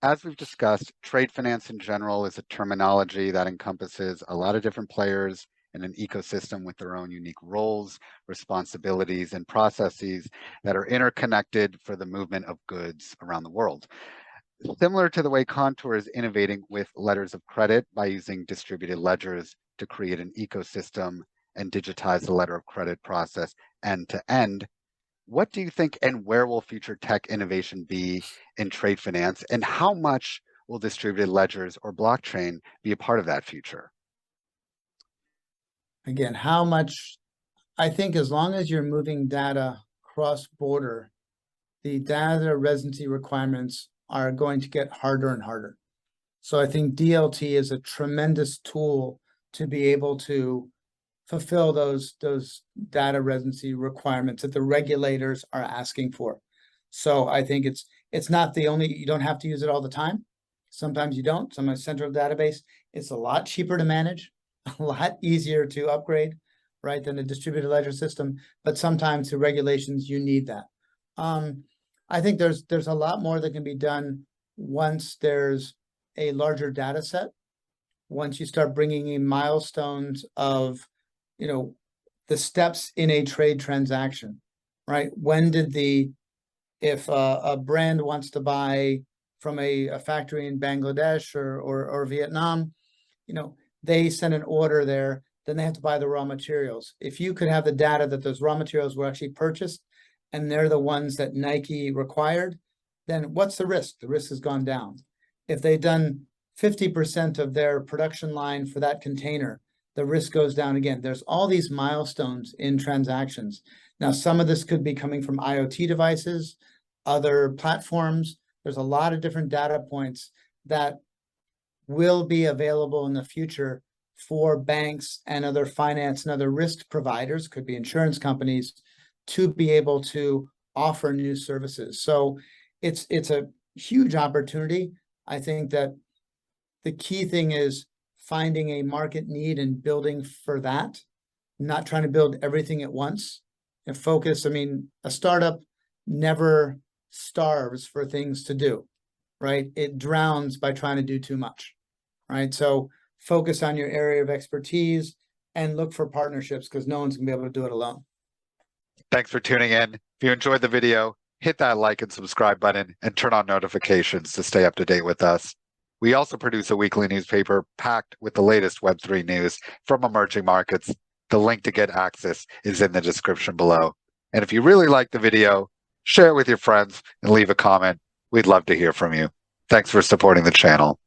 as we've discussed, trade finance in general is a terminology that encompasses a lot of different players in an ecosystem with their own unique roles, responsibilities, and processes that are interconnected for the movement of goods around the world. Similar to the way Contour is innovating with letters of credit by using distributed ledgers to create an ecosystem and digitize the letter of credit process end to end, what do you think and where will future tech innovation be in trade finance? And how much will distributed ledgers or blockchain be a part of that future? Again, how much, I think as long as you're moving data cross-border, the data residency requirements are going to get harder and harder. So I think DLT is a tremendous tool to be able to fulfill those data residency requirements that the regulators are asking for. So I think it's not the only, you don't have to use it all the time. Sometimes you don't. Sometimes central database, it's a lot cheaper to manage, a lot easier to upgrade, right, than a distributed ledger system. But sometimes the regulations, you need that. I think there's a lot more that can be done once there's a larger data set. Once you start bringing in milestones of, the steps in a trade transaction, right? When did if a brand wants to buy from a factory in Bangladesh or Vietnam, they send an order there, then they have to buy the raw materials. If you could have the data that those raw materials were actually purchased and they're the ones that Nike required, then what's the risk? The risk has gone down. If they've done 50% of their production line for that container, the risk goes down again. There's all these milestones in transactions. Now, some of this could be coming from IoT devices, other platforms. There's a lot of different data points that will be available in the future for banks and other finance and other risk providers, could be insurance companies, to be able to offer new services. So it's a huge opportunity. I think that the key thing is finding a market need and building for that, not trying to build everything at once and focus. I mean, a startup never starves for things to do, right? It drowns by trying to do too much, right? So focus on your area of expertise and look for partnerships, because no one's gonna be able to do it alone. Thanks for tuning in. If you enjoyed the video, hit that like and subscribe button and turn on notifications to stay up to date with us. We also produce a weekly newspaper packed with the latest Web3 news from emerging markets. The link to get access is in the description below. And if you really like the video, share it with your friends and leave a comment. We'd love to hear from you. Thanks for supporting the channel.